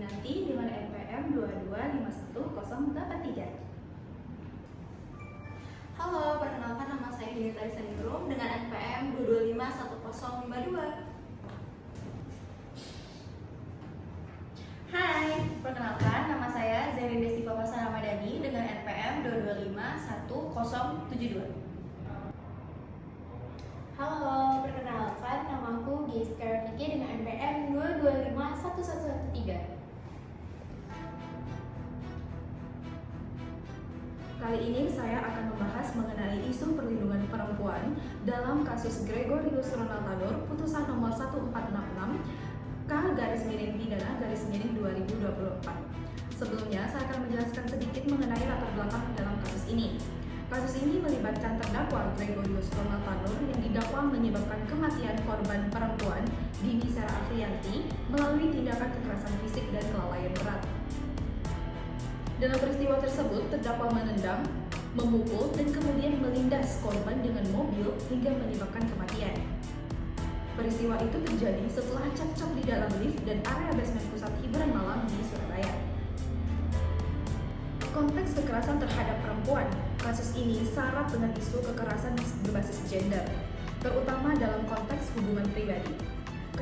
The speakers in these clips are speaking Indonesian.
Aminati dengan NPM 2251083. Halo, perkenalkan nama saya Hinita Risaningrum dengan NPM 2251052. Hai, perkenalkan nama saya Zeri Destiva Pasar Ramadhani dengan NPM 2251072. Halo, perkenalkan namaku Giska Rafiki dengan NPM 2251113. Kali ini saya akan membahas mengenai isu perlindungan perempuan dalam kasus Gregorius Ronald Tanur putusan nomor 1466 K/Pidana/2024. Sebelumnya saya akan menjelaskan sedikit mengenai latar belakang dalam kasus ini. Kasus ini melibatkan terdakwa Gregorius Ronald Tanur yang didakwa menyebabkan kematian korban perempuan Dini Sera Afriyanti melalui tindakan kekerasan fisik dan kelalaian berat. Dalam peristiwa tersebut, terdakwa menendang, memukul, dan kemudian melindas korban dengan mobil hingga menyebabkan kematian. Peristiwa itu terjadi setelah cekcok di dalam lift dan area basement pusat hiburan malam di Surabaya. Konteks kekerasan terhadap perempuan, kasus ini syarat dengan isu kekerasan berbasis gender, terutama dalam konteks hubungan pribadi.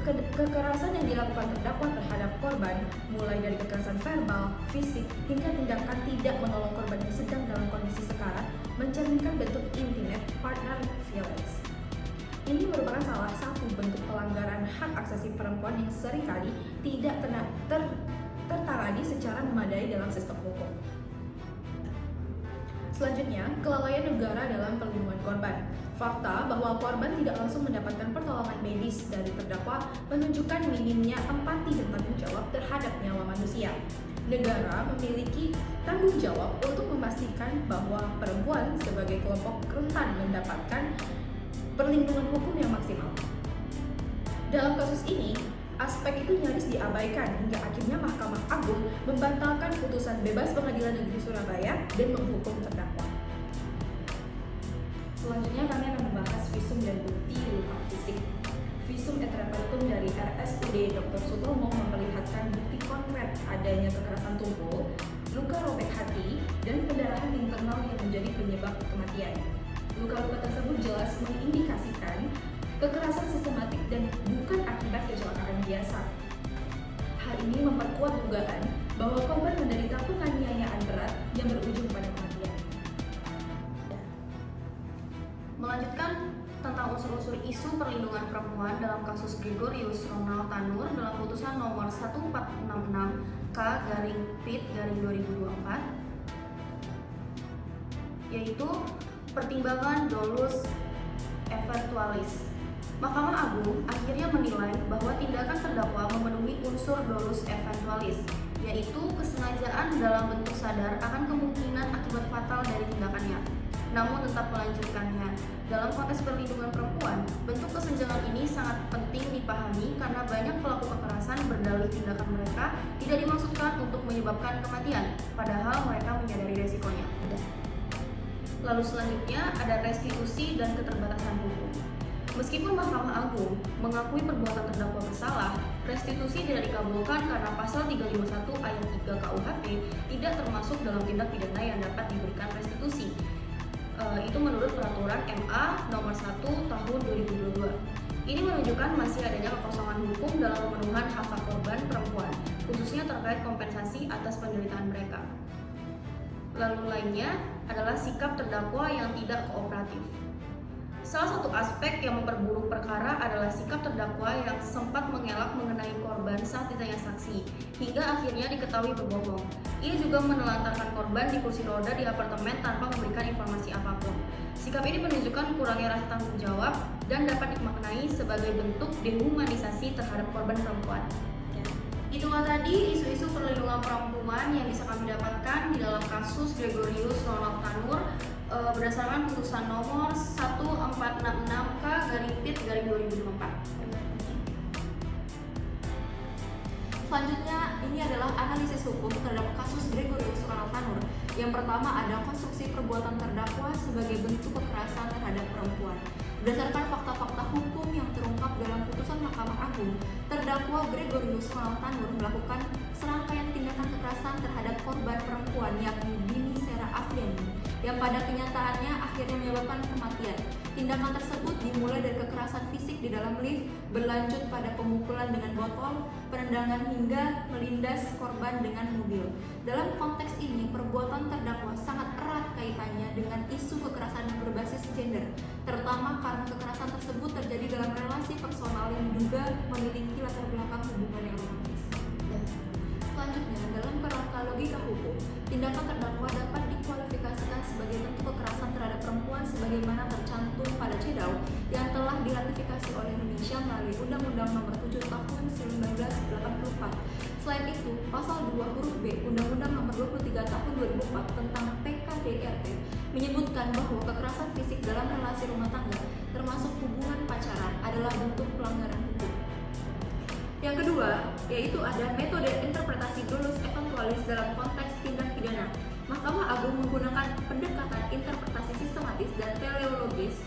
Kekerasan yang dilakukan terdakwa terhadap korban, mulai dari kekerasan verbal, fisik, hingga tindakan tidak menolong korban yang sedang dalam kondisi sekarat, mencerminkan bentuk intimate partner violence. Ini merupakan salah satu bentuk pelanggaran hak asasi perempuan yang seringkali tidak tertangani secara memadai dalam sistem hukum. Selanjutnya, kelalaian negara dalam perlindungan korban. Fakta bahwa korban tidak langsung mendapatkan pertolongan medis dari terdakwa menunjukkan minimnya empati dan tanggung jawab terhadap nyawa manusia. Negara memiliki tanggung jawab untuk memastikan bahwa perempuan sebagai kelompok rentan mendapatkan perlindungan hukum yang maksimal. Dalam kasus ini, aspek itu nyaris diabaikan hingga akhirnya Mahkamah Agung membatalkan putusan bebas Pengadilan Negeri Surabaya dan menghukum terdakwa. Selanjutnya kami akan membahas visum dan bukti luka fisik. Visum et repertum dari RSUD Dr. Sutomo memperlihatkan bukti konkret adanya kekerasan tubuh, luka robek hati, dan pendarahan internal yang menjadi penyebab kematian. Luka-luka tersebut jelas mengindikasikan kekerasan sistematik dan bukan akibat kecelakaan biasa. Hal ini memperkuat dugaan bahwa korban menderita penganiayaan berat yang berujung pada kematian. Melanjutkan tentang unsur-unsur isu perlindungan perempuan dalam kasus Gregorius Ronald Tanur dalam putusan nomor 1466 K/Pid/2024, yaitu pertimbangan dolus eventualis. Mahkamah Agung akhirnya menilai bahwa tindakan terdakwa memenuhi unsur dolus eventualis, yaitu kesengajaan dalam bentuk sadar akan kemungkinan akibat fatal dari tindakannya, namun tetap melanjutkannya. Dalam konteks perlindungan perempuan, bentuk kesenjangan ini sangat penting dipahami karena banyak pelaku kekerasan berdalih tindakan mereka tidak dimaksudkan untuk menyebabkan kematian, padahal mereka menyadari resikonya. Lalu selanjutnya ada restitusi dan keterbatasan hukum. Meskipun Mahkamah Agung mengakui perbuatan terdakwa bersalah, restitusi tidak dikabulkan karena pasal 351 ayat 3 KUHP tidak termasuk dalam tindak pidana yang dapat diberikan restitusi. Itu menurut peraturan MA nomor 1 tahun 2022. Ini menunjukkan masih adanya kekosongan hukum dalam pemenuhan hak korban perempuan, khususnya terkait kompensasi atas penderitaan mereka. Lalu lainnya adalah sikap terdakwa yang tidak kooperatif. Salah satu aspek yang memperburuk perkara adalah sikap terdakwa yang sempat mengelak mengenai korban saat ditanya saksi, hingga akhirnya diketahui berbohong. Ia juga menelantarkan korban di kursi roda di apartemen tanpa memberikan informasi apapun. Sikap ini menunjukkan kurangnya rasa tanggung jawab dan dapat dimaknai sebagai bentuk dehumanisasi terhadap korban perempuan. Itulah tadi isu-isu perlindungan perempuan yang bisa kami dapatkan di dalam kasus Gregorius Ronald Tanur berdasarkan putusan nomor 1466 K/Pid/2024. Selanjutnya, ini adalah analisis hukum terhadap kasus Gregorius Ronald. Yang pertama ada konstruksi perbuatan terdakwa sebagai bentuk kekerasan terhadap perempuan. Berdasarkan fakta-fakta hukum yang terungkap dalam putusan Mahkamah Agung, terdakwa Gregorius Ronald melakukan serangkaian tindakan kekerasan terhadap korban perempuan yakni Dini Sera Afriani yang pada kenyataannya akhirnya menyebabkan kematian. Tindakan tersebut dimulai dari kekerasan fisik di dalam lift, berlanjut pada pemukulan dengan botol, penendangan hingga melindas korban dengan mobil. Dalam konteks ini, perbuatan terdakwa sangat erat kaitannya dengan isu kekerasan berbasis gender, terutama karena kekerasan tersebut terjadi dalam relasi personal yang diduga memiliki latar belakang hubungan yang romantis. Selanjutnya, dalam kerangka logika hukum, tindakan terdakwa dapat dikualifikasikan sebagai bentuk kekerasan terhadap perempuan sebagaimana tercantum pada CEDAW yang telah diratifikasi oleh Indonesia melalui Undang-Undang Nomor 7 Tahun 1984. Selain itu, Pasal 2 huruf B Undang-Undang Nomor 23 Tahun 2004 tentang PKDRT menyebutkan bahwa kekerasan fisik dalam relasi rumah tangga, termasuk hubungan pacaran, adalah bentuk pelanggaran hukum. Yang kedua, yaitu ada metode interpretasi dolus eventualis dalam konteks tindak pidana. Mahkamah Agung menggunakan pendekatan interpretasi sistematis dan teleologis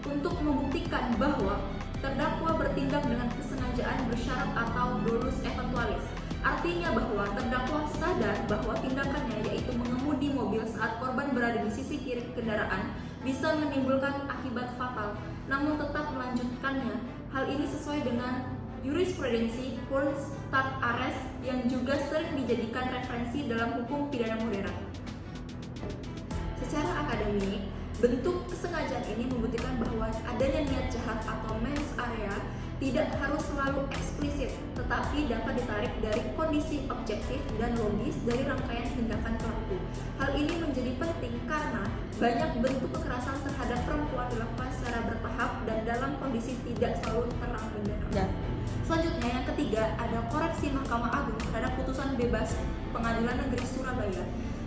untuk membuktikan bahwa terdakwa bertindak dengan kesengajaan bersyarat atau dolus eventualis. Artinya bahwa terdakwa sadar bahwa tindakannya, yaitu mengemudi mobil saat korban berada di sisi kiri kendaraan, bisa menimbulkan akibat fatal, namun tetap melanjutkannya. Hal ini sesuai dengan jurisprudensi courts start arrest yang juga sering dijadikan referensi dalam hukum pidana modern. Secara akademik, bentuk kesengajaan ini membuktikan bahwa adanya niat jahat atau mens rea tidak harus selalu eksplisit, tetapi dapat ditarik dari kondisi objektif dan logis dari rangkaian tindakan pelaku. Hal ini menjadi penting karena banyak bentuk kekerasan terhadap perempuan dilakukan secara bertahap dan dalam kondisi tidak selalu terang benderang. Selanjutnya, yang ketiga, ada koreksi Mahkamah Agung terhadap putusan bebas Pengadilan Negeri Surabaya.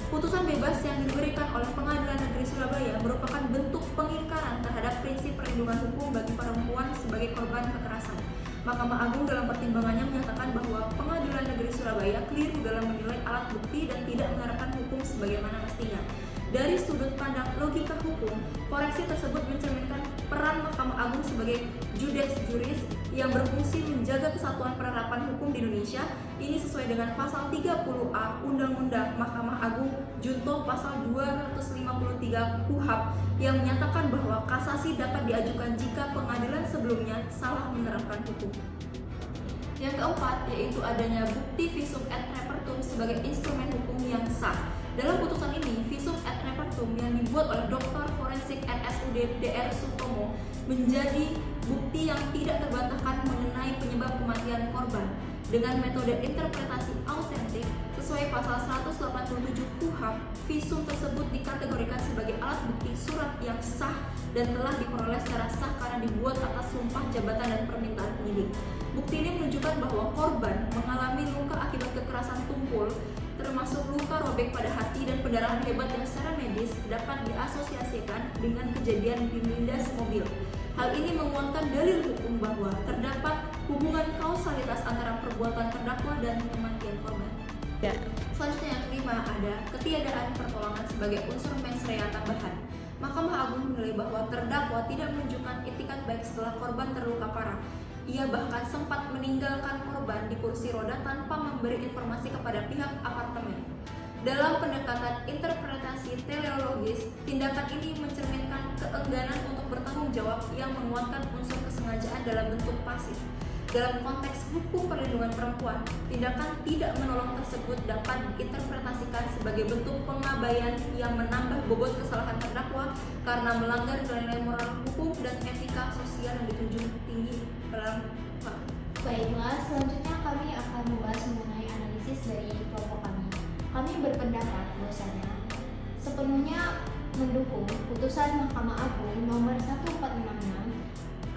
Putusan bebas yang diberikan oleh Pengadilan Negeri Surabaya merupakan bentuk pengingkaran terhadap prinsip perlindungan hukum bagi perempuan sebagai korban kekerasan. Mahkamah Agung dalam pertimbangannya menyatakan bahwa Pengadilan Negeri Surabaya keliru dalam menilai alat bukti dan tidak menerapkan hukum sebagaimana mestinya. Dari sudut pandang logika hukum, koreksi tersebut mencerminkan peran Mahkamah Agung sebagai judex juris yang berfungsi menjaga kesatuan penerapan hukum di Indonesia. Ini sesuai dengan pasal 30A Undang-Undang Mahkamah Agung junto pasal 253 KUHP yang menyatakan bahwa kasasi dapat diajukan jika pengadilan sebelumnya salah menerapkan hukum. Yang keempat, yaitu adanya bukti visum et repertum sebagai instrumen hukum yang sah. Dalam putusan ini, visum et repertum yang dibuat oleh Dr. Forensik RSUD Dr. Sutomo menjadi bukti yang tidak terbantahkan mengenai penyebab kematian korban. Dengan metode interpretasi autentik sesuai pasal 187 KUHP, visum tersebut dikategorikan sebagai alat bukti surat yang sah dan telah diperoleh secara sah karena dibuat atas sumpah jabatan dan permintaan penyidik. Bukti ini menunjukkan bahwa korban mengalami luka akibat kekerasan tumpul, termasuk luka robek pada hati dan pendarahan hebat yang secara medis dapat diasosiasikan dengan kejadian dilindas mobil. Hal ini menguatkan dalil hukum bahwa terdapat hubungan kausalitas antara perbuatan terdakwa dan kematian korban. Selanjutnya, yang kelima, ada ketiadaan pertolongan sebagai unsur mens rea tambahan. Mahkamah Agung menilai bahwa terdakwa tidak menunjukkan itikat baik setelah korban terluka parah. Ia bahkan sempat meninggalkan korban di kursi roda tanpa memberi informasi kepada pihak apartemen. Dalam pendekatan interpretasi teleologis, tindakan ini mencerminkan keengganan untuk bertanggung jawab yang menguatkan unsur kesengajaan dalam bentuk pasif. Dalam konteks hukum perlindungan perempuan, tindakan tidak menolong tersebut dapat diinterpretasikan sebagai bentuk pengabaian yang menambah bobot kesalahan terdakwa karena melanggar nilai moral hukum dan etika sosial yang dijunjung tinggi dalam Baiklah, selanjutnya kami akan membahas mengenai analisis dari kelompok kami. Kami berpendapat bahwasanya sepenuhnya mendukung putusan Mahkamah Agung nomor 1466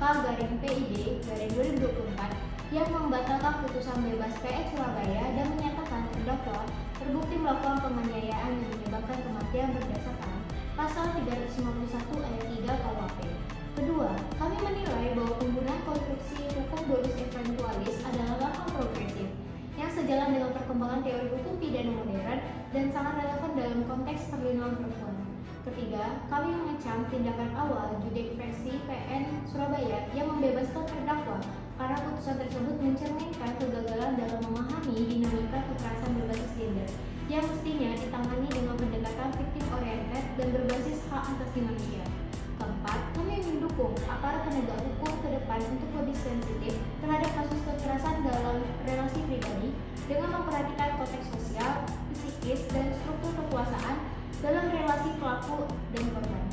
K/PID/2024 yang membatalkan putusan bebas PX Surabaya dan menyatakan terdakwa terbukti melakukan penganiayaan yang menyebabkan kematian berdasarkan pasal 351 ayat 3 KUHP. Kedua, kami menilai bahwa penggunaan konstruksi hukum dolus eventualis adalah langkah progresif yang sejalan kami mengecam tindakan awal Judek Fraksi PN Surabaya yang membebaskan terdakwa karena putusan tersebut mencerminkan kegagalan dalam memahami dinamika kekerasan berbasis gender yang mestinya ditangani dengan pendekatan victim oriented dan berbasis hak asasi manusia. Keempat, kami mendukung aparat penegak hukum ke depan untuk lebih sensitif terhadap kasus kekerasan dalam relasi pribadi dengan memperhatikan konteks sosial, psikis, dan struktur kekuasaan dalam relasi pelaku dan korban.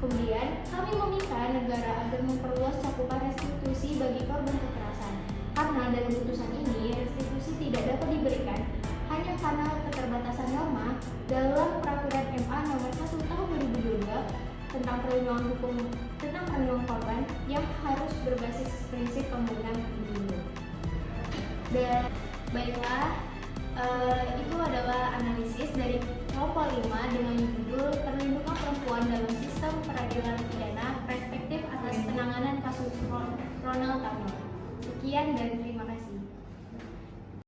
Kemudian, kami meminta negara agar memperluas cakupan restitusi bagi korban kekerasan. Karena dalam putusan ini, restitusi tidak dapat diberikan hanya karena keterbatasan norma dalam Peraturan MA Nomor 1 Tahun 2022 tentang perlindungan korban yang harus berbasis prinsip pemulihan dulu. Dan baiklah, itu adalah analisis dari kelompok 5 dengan judul Perlindungan Perempuan dalam Sistem Peradilan Pidana Perspektif atas Penanganan Kasus Ronald Tanur. Sekian dan terima kasih.